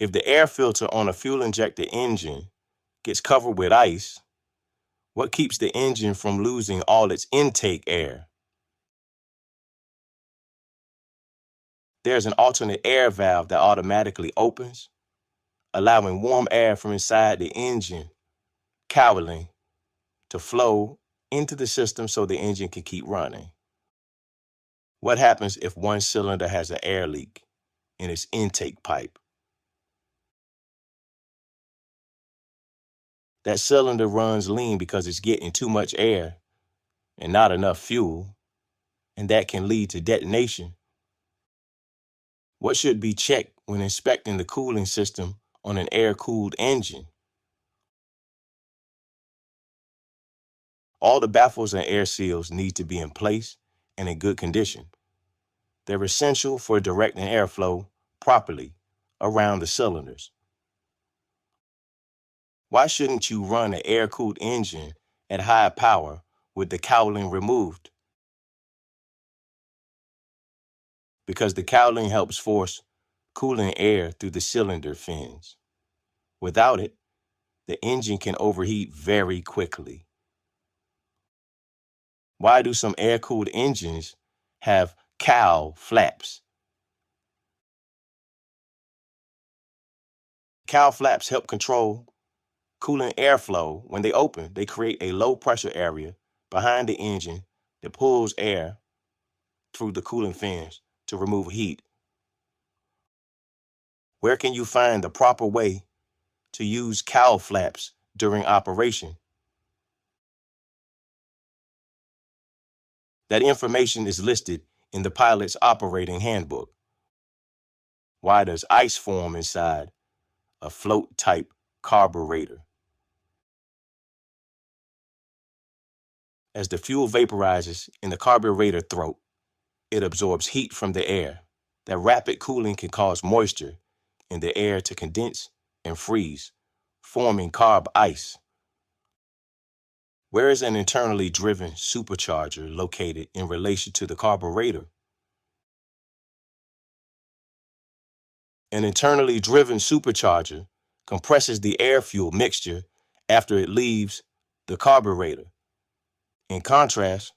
If the air filter on a fuel-injected engine gets covered with ice, what keeps the engine from losing all its intake air? There's an alternate air valve that automatically opens, allowing warm air from inside the engine cowling to flow into the system so the engine can keep running. What happens if one cylinder has an air leak in its intake pipe? That cylinder runs lean because it's getting too much air and not enough fuel, and that can lead to detonation. What should be checked when inspecting the cooling system on an air-cooled engine? All the baffles and air seals need to be in place and in good condition. They're essential for directing airflow properly around the cylinders. Why shouldn't you run an air-cooled engine at high power with the cowling removed? Because the cowling helps force cooling air through the cylinder fins. Without it, the engine can overheat very quickly. Why do some air-cooled engines have cowl flaps? Cowl flaps help control cooling airflow. When they open, they create a low-pressure area behind the engine that pulls air through the cooling fins to remove heat. Where can you find the proper way to use cowl flaps during operation? That information is listed in the pilot's operating handbook. Why does ice form inside a float-type carburetor? As the fuel vaporizes in the carburetor throat, it absorbs heat from the air. That rapid cooling can cause moisture in the air to condense and freeze, forming carb ice. Where is an internally driven supercharger located in relation to the carburetor? An internally driven supercharger compresses the air-fuel mixture after it leaves the carburetor. In contrast,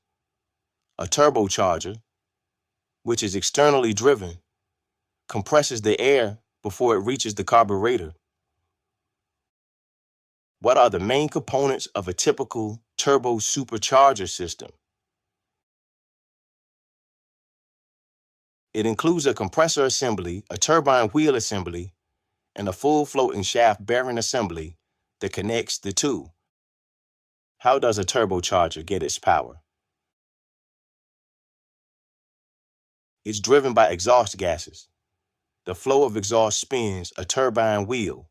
a turbocharger, which is externally driven, compresses the air before it reaches the carburetor. What are the main components of a typical turbo supercharger system? It includes a compressor assembly, a turbine wheel assembly, and a full floating shaft bearing assembly that connects the two. How does a turbocharger get its power? It's driven by exhaust gases. The flow of exhaust spins a turbine wheel,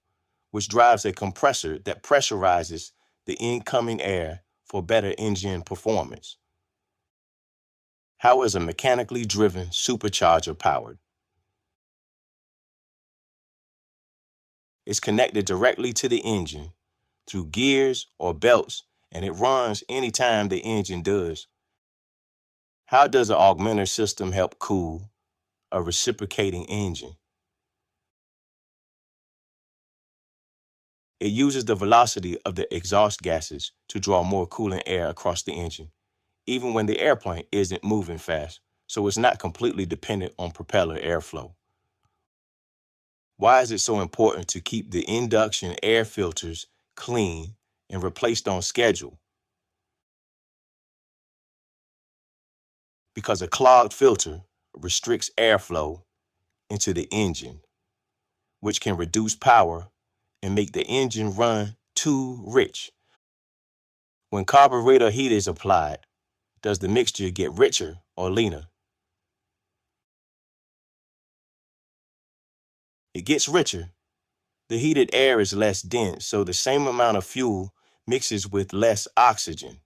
which drives a compressor that pressurizes the incoming air for better engine performance. How is a mechanically driven supercharger powered? It's connected directly to the engine through gears or belts, and it runs anytime the engine does. How does an augmenter system help cool a reciprocating engine? It uses the velocity of the exhaust gases to draw more cooling air across the engine, even when the airplane isn't moving fast, so it's not completely dependent on propeller airflow. Why is it so important to keep the induction air filters clean and replaced on schedule? Because a clogged filter restricts airflow into the engine, which can reduce power and make the engine run too rich. When carburetor heat is applied, does the mixture get richer or leaner? It gets richer. The heated air is less dense, so the same amount of fuel mixes with less oxygen.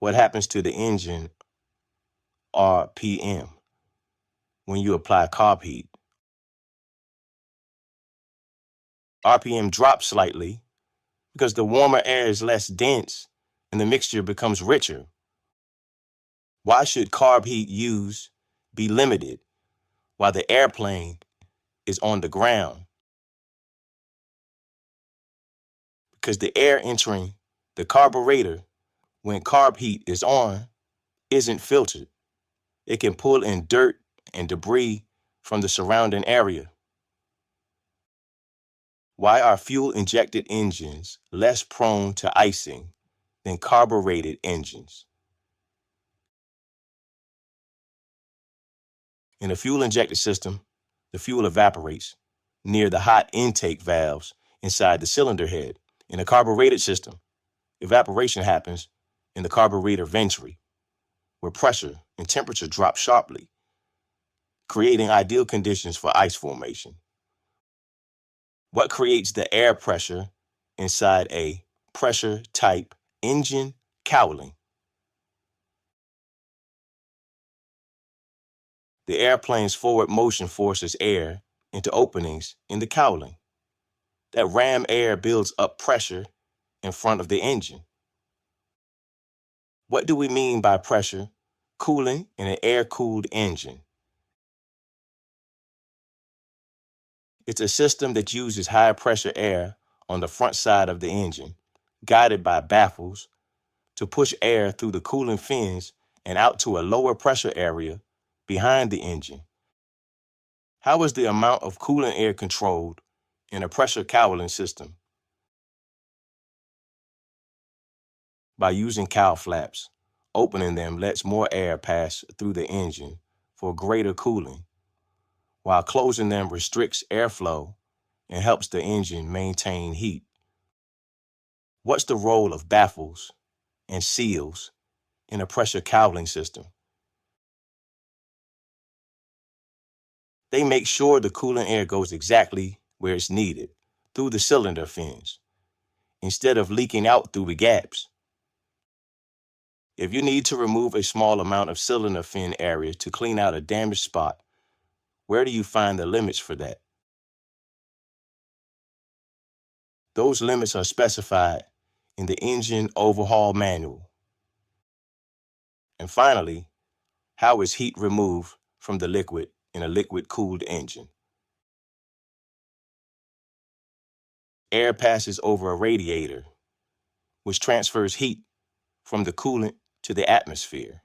What happens to the engine RPM when you apply carb heat? RPM drops slightly because the warmer air is less dense and the mixture becomes richer. Why should carb heat use be limited while the airplane is on the ground because the air entering the carburetor when carb heat is on isn't filtered. It can pull in dirt and debris from the surrounding area. Why are fuel-injected engines less prone to icing than carbureted engines? In a fuel-injected system, the fuel evaporates near the hot intake valves inside the cylinder head. In a carbureted system, evaporation happens in the carburetor venturi, where pressure and temperature drop sharply, creating ideal conditions for ice formation. What creates the air pressure inside a pressure-type engine cowling? The airplane's forward motion forces air into openings in the cowling. That ram air builds up pressure in front of the engine. What do we mean by pressure cooling in an air-cooled engine? It's a system that uses high-pressure air on the front side of the engine, guided by baffles, to push air through the cooling fins and out to a lower pressure area behind the engine. How is the amount of coolant air controlled in a pressure cowling system? By using cowl flaps. Opening them lets more air pass through the engine for greater cooling, while closing them restricts airflow and helps the engine maintain heat. What's the role of baffles and seals in a pressure cowling system? They make sure the coolant air goes exactly where it's needed, through the cylinder fins, instead of leaking out through the gaps. If you need to remove a small amount of cylinder fin area to clean out a damaged spot, where do you find the limits for that? Those limits are specified in the engine overhaul manual. And finally, how is heat removed from the liquid in a liquid-cooled engine? Air passes over a radiator, which transfers heat from the coolant to the atmosphere.